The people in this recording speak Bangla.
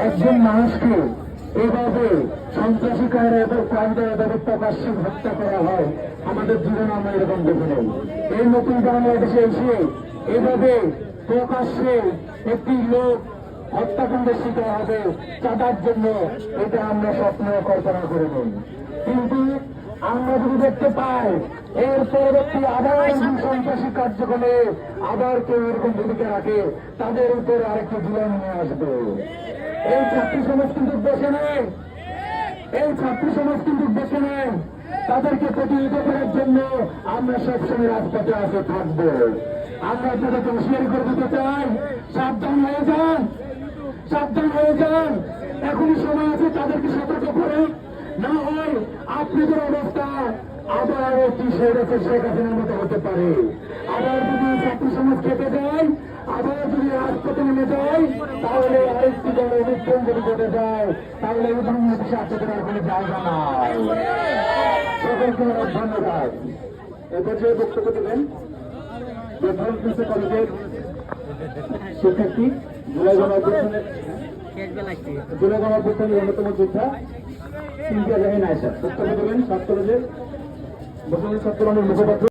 একজন মানুষকে এভাবে সন্ত্রাসী কায়দা এবং কায়দায় এভাবে প্রকাশ্যে হত্যা করা হয়, আমাদের জীবনে আমরা এরকম দেখে নেই। এই নতুন বাংলাদেশে এসে এভাবে প্রকাশ্যে একটি লোক হত্যাকাণ্ডের শিকার হবে চাঁদার জন্য, এটা আমরা স্বপ্ন কল্পনা করে নিই। কিন্তু আমরা যদি দেখতে পাই এর পরবর্তী আবার সন্ত্রাসী কার্যক্রমে আবার কেউ এরকম ভূমিকা রাখে, তাদের উপর আরেকটি জীবন নিয়ে আসবে। এই ছাত্রী সমাজ কিন্তু বসে নেই, এই ছাত্রী সমাজ কিন্তু বসে নেই। তাদেরকে প্রতিহত করার জন্য আমরা সবসময় রাজপথে আসে থাকবো। আমরা আপনাদেরকে হুঁশিয়ারি করে দিতে চাই, সাবধান হয়ে যান, সাবধান হয়ে যান। এখনই সময় আছে তাদেরকে সতর্ক করে, না হয় আপনাদের অবস্থা আবার একটি শেখ হাসিনার মতো হতে পারে। আবার যদি ছাত্রী সমাজ খেতে যায়, আবার যদি রাজপথে নেমে যায়, তাহলে আরেকটি দল অনুচ্ছেদ যদি ঘটে যায়, তাহলে এই বাংলাদেশে আপনাদের আর কোনো জায়গা নাই। সকলকে অনেক ধন্যবাদ। এ পর্যায়ে বক্তব্য দেবেন কলেজের শিক্ষার্থী, জুলাই গণঅভ্যুত্থানের অন্যতম যোদ্ধা সিনথিয়া জাহিন আয়েশা। বক্তব্য দেবেন ছাত্র কলেজের বর্তমান ছাত্র মুখপাত্র